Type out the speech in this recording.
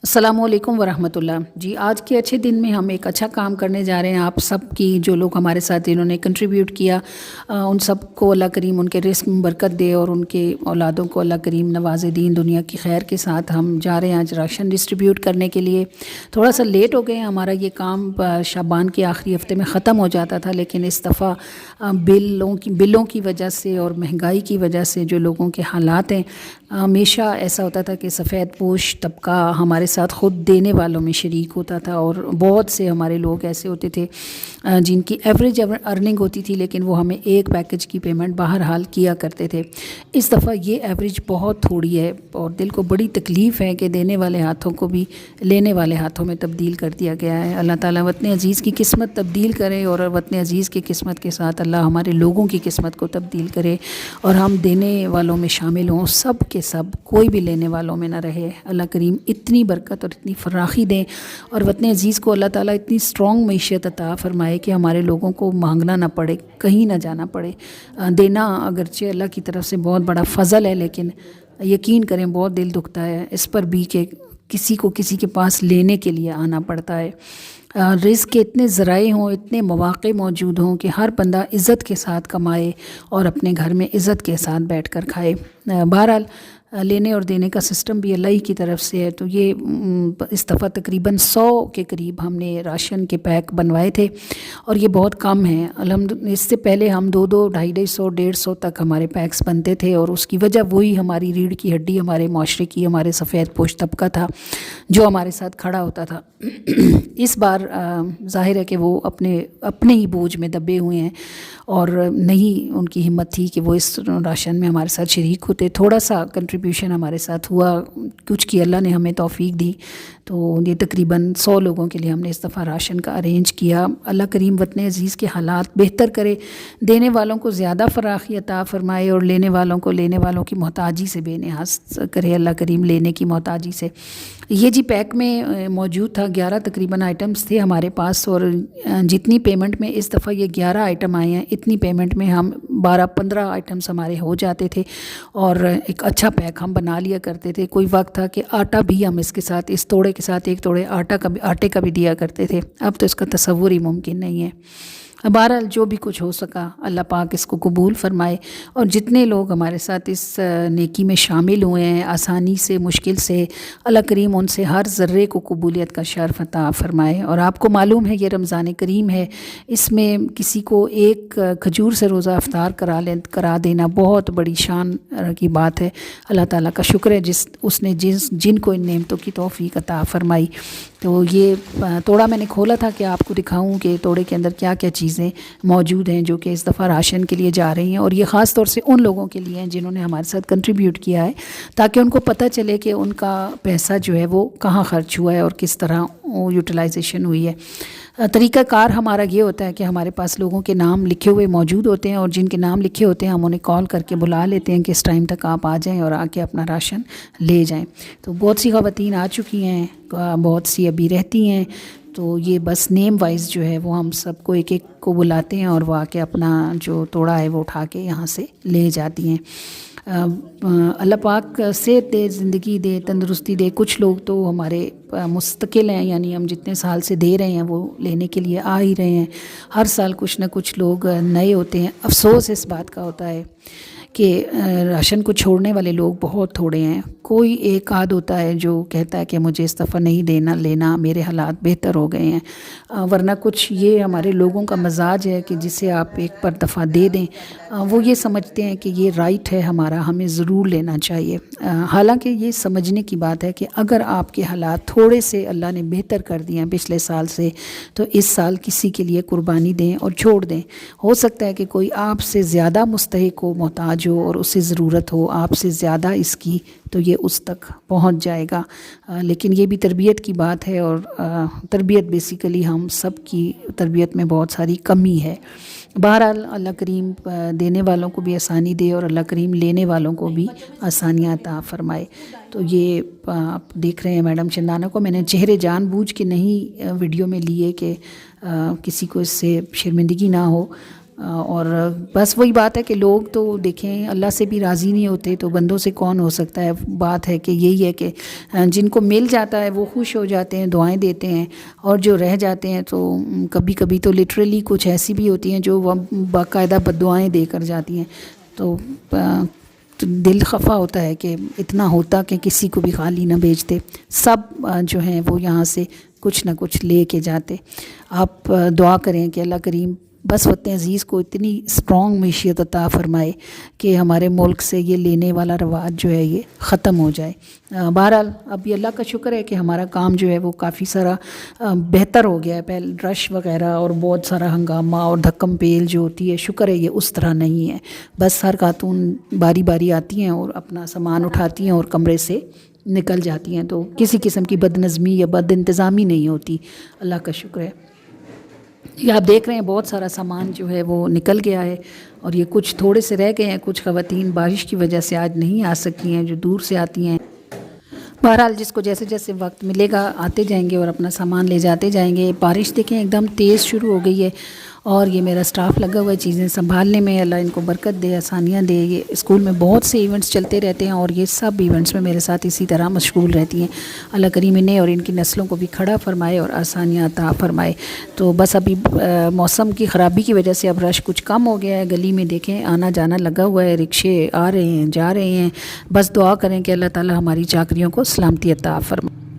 السلام علیکم ورحمۃ اللہ جی، آج کے اچھے دن میں ہم ایک اچھا کام کرنے جا رہے ہیں۔ آپ سب کی جو لوگ ہمارے ساتھ انہوں نے کنٹریبیوٹ کیا، ان سب کو اللہ کریم ان کے رزق میں برکت دے اور ان کے اولادوں کو اللہ کریم نواز دین دنیا کی خیر کے ساتھ۔ ہم جا رہے ہیں آج راشن ڈسٹریبیوٹ کرنے کے لیے۔ تھوڑا سا لیٹ ہو گئے ہیں، ہمارا یہ کام شعبان کے آخری ہفتے میں ختم ہو جاتا تھا، لیکن اس دفعہ بلوں کی وجہ سے اور مہنگائی کی وجہ سے جو لوگوں کے حالات ہیں، ہمیشہ ایسا ہوتا تھا کہ سفید پوش طبقہ ہمارے ساتھ خود دینے والوں میں شریک ہوتا تھا، اور بہت سے ہمارے لوگ ایسے ہوتے تھے جن کی ایوریج ارننگ ہوتی تھی، لیکن وہ ہمیں ایک پیکج کی پیمنٹ بہرحال کیا کرتے تھے۔ اس دفعہ یہ ایوریج بہت تھوڑی ہے اور دل کو بڑی تکلیف ہے کہ دینے والے ہاتھوں کو بھی لینے والے ہاتھوں میں تبدیل کر دیا گیا ہے۔ اللہ تعالیٰ وطن عزیز کی قسمت تبدیل کرے، اور وطن عزیز کی قسمت کے ساتھ اللہ ہمارے لوگوں کی قسمت کو تبدیل کرے، اور ہم دینے والوں میں شامل ہوں، سب کے سب، کوئی بھی لینے والوں میں نہ رہے۔ اللہ کریم اتنی برکت اور اتنی فراخی دیں، اور وطن عزیز کو اللہ تعالیٰ اتنی اسٹرانگ معیشت عطا فرمائے کہ ہمارے لوگوں کو مانگنا نہ پڑے، کہیں نہ جانا پڑے۔ دینا اگرچہ اللہ کی طرف سے بہت بڑا فضل ہے، لیکن یقین کریں بہت دل دکھتا ہے اس پر بھی کہ کسی کو کسی کے پاس لینے کے لیے آنا پڑتا ہے۔ رزق کے اتنے ذرائع ہوں، اتنے مواقع موجود ہوں کہ ہر بندہ عزت کے ساتھ کمائے اور اپنے گھر میں عزت کے ساتھ بیٹھ کر کھائے۔ بہرحال لینے اور دینے کا سسٹم بھی اللہ ہی کی طرف سے ہے، تو یہ اس دفعہ تقریباً 100 کے قریب ہم نے راشن کے پیک بنوائے تھے، اور یہ بہت کم ہیں۔ اس سے پہلے ہم 200، 250، 150 تک ہمارے پیکس بنتے تھے، اور اس کی وجہ وہی ہماری ریڑھ کی ہڈی، ہمارے معاشرے کی، ہمارے سفید پوش طبقہ تھا جو ہمارے ساتھ کھڑا ہوتا تھا۔ اس بار ظاہر ہے کہ وہ اپنے ہی بوجھ میں دبے ہوئے ہیں، اور نہیں ان کی ہمت تھی کہ وہ اس راشن میں ہمارے ساتھ شریک ہوتے۔ تھوڑا سا کنٹریبیوشن ہمارے ساتھ ہوا، کچھ کی اللہ نے ہمیں توفیق دی، تو یہ تقریباً 100 لوگوں کے لیے ہم نے اس دفعہ راشن کا ارینج کیا۔ اللہ کریم وطن عزیز کے حالات بہتر کرے، دینے والوں کو زیادہ فراخی عطا فرمائے، اور لینے والوں کی محتاجی سے بے نیاز کرے اللہ کریم، لینے کی محتاجی سے۔ یہ جی پیک میں موجود تھا، 11 تقریباً آئٹمز تھے ہمارے پاس، اور جتنی پیمنٹ میں اس دفعہ یہ 11 آئٹم آئے ہیں، اتنی پیمنٹ میں ہم 12-15 آئٹمز ہمارے ہو جاتے تھے، اور ایک اچھا پیک ہم بنا لیا کرتے تھے۔ کوئی وقت تھا کہ آٹا بھی ہم اس کے ساتھ، اس توڑے کے ساتھ ایک توڑے آٹے کا بھی دیا کرتے تھے، اب تو اس کا تصور ہی ممکن نہیں ہے۔ بہرحال جو بھی کچھ ہو سکا اللہ پاک اس کو قبول فرمائے، اور جتنے لوگ ہمارے ساتھ اس نیکی میں شامل ہوئے ہیں، آسانی سے مشکل سے، اللہ کریم ان سے ہر ذرے کو قبولیت کا شرف عطا فرمائے۔ اور آپ کو معلوم ہے یہ رمضان کریم ہے، اس میں کسی کو ایک کھجور سے روزہ افطار کرا دینا بہت بڑی شان کی بات ہے۔ اللہ تعالیٰ کا شکر ہے اس نے جن کو ان نعمتوں کی توفیق عطا فرمائی۔ تو یہ توڑا میں نے کھولا تھا کہ آپ کو دکھاؤں کہ توڑے کے اندر کیا کیا چیزیں موجود ہیں جو کہ اس دفعہ راشن کے لیے جا رہی ہیں، اور یہ خاص طور سے ان لوگوں کے لیے ہیں جنہوں نے ہمارے ساتھ کنٹریبیوٹ کیا ہے، تاکہ ان کو پتہ چلے کہ ان کا پیسہ جو ہے وہ کہاں خرچ ہوا ہے اور کس طرح یوٹیلائزیشن ہوئی ہے۔ طریقہ کار ہمارا یہ ہوتا ہے کہ ہمارے پاس لوگوں کے نام لکھے ہوئے موجود ہوتے ہیں، اور جن کے نام لکھے ہوتے ہیں ہم انہیں کال کر کے بلا لیتے ہیں کہ اس ٹائم تک آپ آ جائیں اور آ کے اپنا راشن لے جائیں۔ تو بہت سی خواتین آ چکی ہیں، بہت سی ابھی رہتی ہیں، تو یہ بس نیم وائز جو ہے وہ ہم سب کو ایک ایک کو بلاتے ہیں، اور وہ آ کے اپنا جو توڑا ہے وہ اٹھا کے یہاں سے لے جاتی ہیں۔ اللہ پاک صحت دے، زندگی دے، تندرستی دے۔ کچھ لوگ تو ہمارے مستقل ہیں، یعنی ہم جتنے سال سے دے رہے ہیں وہ لینے کے لیے آ ہی رہے ہیں۔ ہر سال کچھ نہ کچھ لوگ نئے ہوتے ہیں۔ افسوس اس بات کا ہوتا ہے کہ راشن کو چھوڑنے والے لوگ بہت تھوڑے ہیں۔ کوئی ایک آدھ ہوتا ہے جو کہتا ہے کہ مجھے اس دفعہ نہیں لینا، میرے حالات بہتر ہو گئے ہیں، ورنہ کچھ یہ ہمارے لوگوں کا مزاج ہے کہ جسے آپ ایک پر دفعہ دے دیں، وہ یہ سمجھتے ہیں کہ یہ رائٹ ہے ہمارا، ہمیں ضرور لینا چاہیے۔ حالانکہ یہ سمجھنے کی بات ہے کہ اگر آپ کے حالات تھوڑے سے اللہ نے بہتر کر دیے ہیں پچھلے سال سے، تو اس سال کسی کے لیے قربانی دیں اور چھوڑ دیں۔ ہو سکتا ہے کہ کوئی آپ سے زیادہ مستحق ہو، محتاج ہو، اور اسے ضرورت ہو آپ سے زیادہ اس کی، تو یہ اس تک پہنچ جائے گا۔ لیکن یہ بھی تربیت کی بات ہے، اور تربیت بیسیکلی ہم سب کی تربیت میں بہت ساری کمی ہے۔ بہرحال اللہ کریم دینے والوں کو بھی آسانی دے، اور اللہ کریم لینے والوں کو بھی آسانیاں عطا فرمائے۔ تو یہ آپ دیکھ رہے ہیں میڈم چندانہ کو میں نے چہرے جان بوجھ کے نہیں ویڈیو میں لیے کہ کسی کو اس سے شرمندگی نہ ہو۔ اور بس وہی بات ہے کہ لوگ تو دیکھیں اللہ سے بھی راضی نہیں ہوتے تو بندوں سے کون ہو سکتا ہے. بات ہے کہ یہی ہے کہ جن کو مل جاتا ہے وہ خوش ہو جاتے ہیں, دعائیں دیتے ہیں, اور جو رہ جاتے ہیں تو کبھی کبھی تو لٹرلی کچھ ایسی بھی ہوتی ہیں جو باقاعدہ بددعائیں دے کر جاتی ہیں. تو دل خفا ہوتا ہے کہ اتنا ہوتا کہ کسی کو بھی خالی نہ بھیجتے, سب جو ہیں وہ یہاں سے کچھ نہ کچھ لے کے جاتے. آپ دعا کریں کہ اللہ کریم بس وطن عزیز کو اتنی اسٹرانگ معیشت عطا فرمائے کہ ہمارے ملک سے یہ لینے والا رواج جو ہے یہ ختم ہو جائے. بہرحال اب یہ اللہ کا شکر ہے کہ ہمارا کام جو ہے وہ کافی سارا بہتر ہو گیا ہے. پہلے رش وغیرہ اور بہت سارا ہنگامہ اور دھکم پیل جو ہوتی ہے, شکر ہے یہ اس طرح نہیں ہے. بس ہر خاتون باری باری آتی ہیں اور اپنا سامان اٹھاتی ہیں اور کمرے سے نکل جاتی ہیں, تو کسی قسم کی بد نظمی یا بد انتظامی نہیں ہوتی. اللہ کا شکر ہے. یہ آپ دیکھ رہے ہیں بہت سارا سامان جو ہے وہ نکل گیا ہے, اور یہ کچھ تھوڑے سے رہ گئے ہیں. کچھ خواتین بارش کی وجہ سے آج نہیں آ سکتی ہیں جو دور سے آتی ہیں. بہرحال جس کو جیسے جیسے وقت ملے گا آتے جائیں گے اور اپنا سامان لے جاتے جائیں گے. بارش دیکھیں ایک دم تیز شروع ہو گئی ہے, اور یہ میرا سٹاف لگا ہوا ہے چیزیں سنبھالنے میں. اللہ ان کو برکت دے, آسانیاں دے. یہ اسکول میں بہت سے ایونٹس چلتے رہتے ہیں اور یہ سب ایونٹس میں میرے ساتھ اسی طرح مشغول رہتی ہیں. اللہ کریم انہیں اور ان کی نسلوں کو بھی کھڑا فرمائے اور آسانیاں عطا فرمائے. تو بس ابھی موسم کی خرابی کی وجہ سے اب رش کچھ کم ہو گیا ہے. گلی میں دیکھیں آنا جانا لگا ہوا ہے, رکشے آ رہے ہیں جا رہے ہیں. بس دعا کریں کہ اللہ تعالی ہماری چاکریوں کو سلامتی عطا فرمائے.